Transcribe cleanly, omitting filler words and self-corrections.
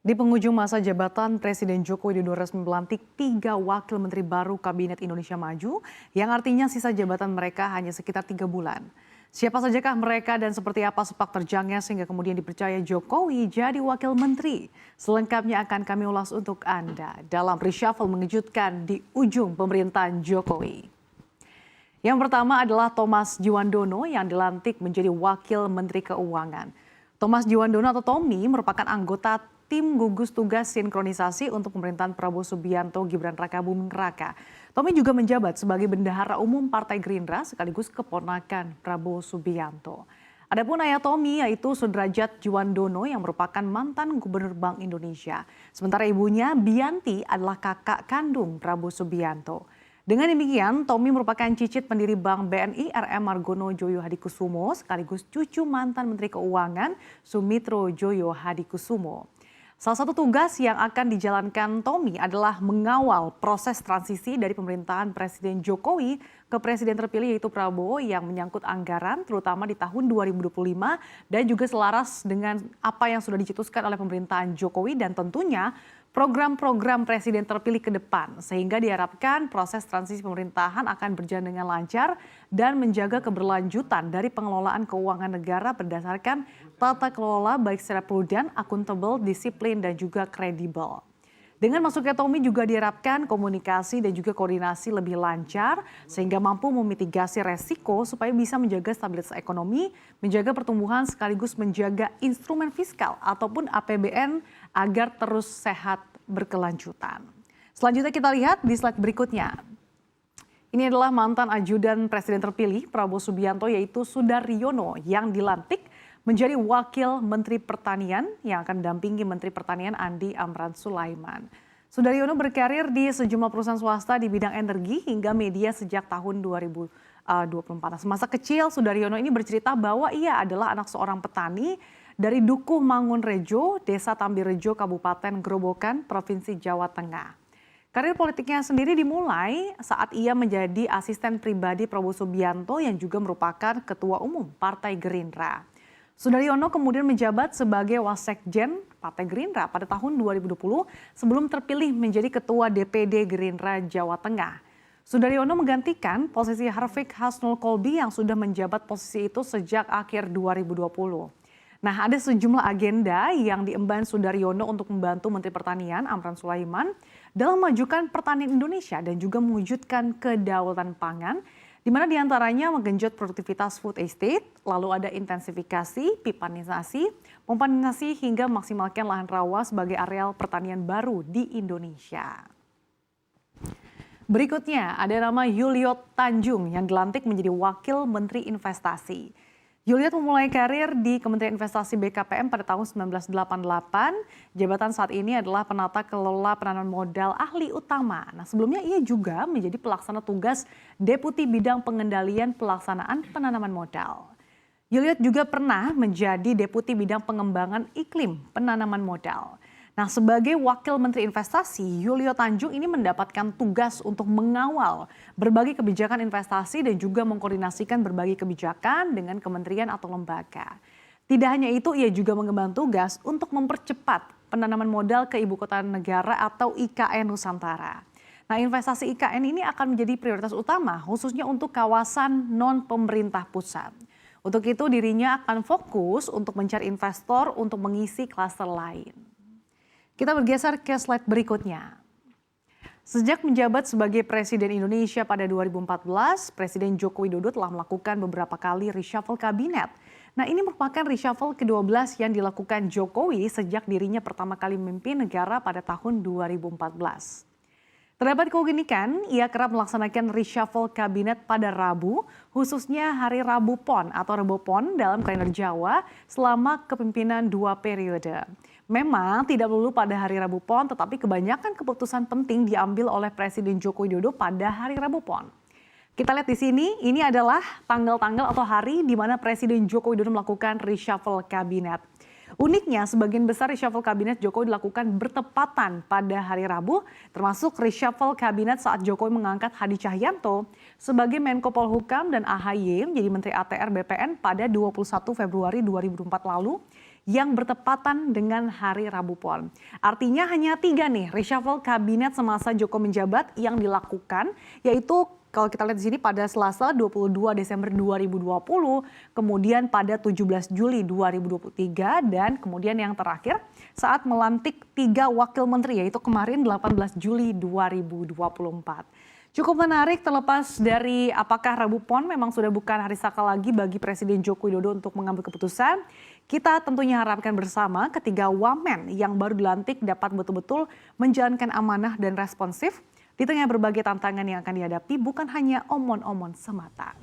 Di penghujung masa jabatan, Presiden Joko Widodo resmi melantik 3 wakil menteri baru Kabinet Indonesia Maju, yang artinya sisa jabatan mereka hanya sekitar 3 bulan. Siapa sajakah mereka dan seperti apa sepak terjangnya sehingga kemudian dipercaya Jokowi jadi wakil menteri? Selengkapnya akan kami ulas untuk Anda dalam reshuffle mengejutkan di ujung pemerintahan Jokowi. Yang pertama adalah Thomas Djuwandono yang dilantik menjadi Wakil Menteri Keuangan. Thomas Djuwandono atau Tommy merupakan anggota tim gugus tugas sinkronisasi untuk pemerintahan Prabowo Subianto Gibran Raka Buming Raka. Tommy juga menjabat sebagai Bendahara Umum Partai Gerindra sekaligus keponakan Prabowo Subianto. Adapun ayah Tommy yaitu Sudrajat Djuwandono yang merupakan mantan Gubernur Bank Indonesia. Sementara ibunya Bianti adalah kakak kandung Prabowo Subianto. Dengan demikian, Tommy merupakan cicit pendiri Bank BNI RM Margono Joyo Hadikusumo sekaligus cucu mantan Menteri Keuangan Sumitro Joyo Hadikusumo. Salah satu tugas yang akan dijalankan Tommy adalah mengawal proses transisi dari pemerintahan Presiden Jokowi ke Presiden terpilih yaitu Prabowo yang menyangkut anggaran terutama di tahun 2025 dan juga selaras dengan apa yang sudah dicetuskan oleh pemerintahan Jokowi dan tentunya program-program Presiden terpilih ke depan sehingga diharapkan proses transisi pemerintahan akan berjalan dengan lancar dan menjaga keberlanjutan dari pengelolaan keuangan negara berdasarkan tata kelola baik secara prudent, akuntabel, disiplin dan juga kredibel. Dengan masuknya Tommy juga diharapkan komunikasi dan juga koordinasi lebih lancar sehingga mampu memitigasi resiko supaya bisa menjaga stabilitas ekonomi, menjaga pertumbuhan sekaligus menjaga instrumen fiskal ataupun APBN agar terus sehat berkelanjutan. Selanjutnya kita lihat di slide berikutnya. Ini adalah mantan ajudan Presiden terpilih Prabowo Subianto yaitu Sudaryono yang dilantik menjadi Wakil Menteri Pertanian yang akan mendampingi Menteri Pertanian Andi Amran Sulaiman. Sudaryono berkarir di sejumlah perusahaan swasta di bidang energi hingga media sejak tahun 2024. Semasa kecil, Sudaryono ini bercerita bahwa ia adalah anak seorang petani dari Dukuh Mangunrejo, Desa Tambirejo, Kabupaten Grobogan, Provinsi Jawa Tengah. Karir politiknya sendiri dimulai saat ia menjadi asisten pribadi Prabowo Subianto yang juga merupakan Ketua Umum Partai Gerindra. Sudaryono kemudian menjabat sebagai Wasekjen Partai Gerindra pada tahun 2020 sebelum terpilih menjadi Ketua DPD Gerindra Jawa Tengah. Sudaryono menggantikan posisi Harfiq Hasnul Kolbi yang sudah menjabat posisi itu sejak akhir 2020. Nah, ada sejumlah agenda yang diemban Sudaryono untuk membantu Menteri Pertanian Amran Sulaiman dalam memajukan pertanian Indonesia dan juga mewujudkan kedaulatan pangan, di mana diantaranya menggenjot produktivitas food estate, lalu ada intensifikasi, pipanisasi, pompanisasi hingga maksimalkan lahan rawa sebagai areal pertanian baru di Indonesia. Berikutnya ada nama Yuliot Tanjung yang dilantik menjadi Wakil Menteri Investasi. Yuliot memulai karir di Kementerian Investasi BKPM pada tahun 1988. Jabatan saat ini adalah penata kelola penanaman modal ahli utama. Nah, sebelumnya ia juga menjadi pelaksana tugas Deputi Bidang Pengendalian Pelaksanaan Penanaman Modal. Yuliot juga pernah menjadi Deputi Bidang Pengembangan Iklim Penanaman Modal. Nah, sebagai Wakil Menteri Investasi, Yuliot Tanjung ini mendapatkan tugas untuk mengawal berbagai kebijakan investasi dan juga mengkoordinasikan berbagai kebijakan dengan kementerian atau lembaga. Tidak hanya itu, ia juga mengemban tugas untuk mempercepat penanaman modal ke Ibu Kota Negara atau IKN Nusantara. Nah, investasi IKN ini akan menjadi prioritas utama khususnya untuk kawasan non-pemerintah pusat. Untuk itu dirinya akan fokus untuk mencari investor untuk mengisi klaster lain. Kita bergeser ke slide berikutnya. Sejak menjabat sebagai Presiden Indonesia pada 2014, Presiden Joko Widodo telah melakukan beberapa kali reshuffle kabinet. Nah, ini merupakan reshuffle ke-12 yang dilakukan Jokowi sejak dirinya pertama kali memimpin negara pada tahun 2014. Terdapat keunikan, ia kerap melaksanakan reshuffle kabinet pada Rabu, khususnya hari Rabu Pon atau Rebo Pon dalam kalender Jawa selama kepemimpinan 2 periode. Memang tidak melulu pada hari Rabu Pon, tetapi kebanyakan keputusan penting diambil oleh Presiden Joko Widodo pada hari Rabu Pon. Kita lihat di sini, ini adalah tanggal-tanggal atau hari di mana Presiden Joko Widodo melakukan reshuffle kabinet. Uniknya, sebagian besar reshuffle kabinet Jokowi dilakukan bertepatan pada hari Rabu, termasuk reshuffle kabinet saat Jokowi mengangkat Hadi Cahyanto sebagai Menko Polhukam dan AHY menjadi Menteri ATR BPN pada 21 Februari 2024 lalu, yang bertepatan dengan hari Rabu Pon. Artinya hanya 3 nih reshuffle kabinet semasa Joko menjabat yang dilakukan, yaitu kalau kita lihat di sini pada Selasa 22 Desember 2020, kemudian pada 17 Juli 2023, dan kemudian yang terakhir saat melantik 3 wakil menteri, yaitu kemarin 18 Juli 2024. Cukup menarik terlepas dari apakah Rabu Pon memang sudah bukan hari saka lagi bagi Presiden Joko Widodo untuk mengambil keputusan. Kita tentunya harapkan bersama ketiga wamen yang baru dilantik dapat betul-betul menjalankan amanah dan responsif di tengah berbagai tantangan yang akan dihadapi, bukan hanya omon-omon semata.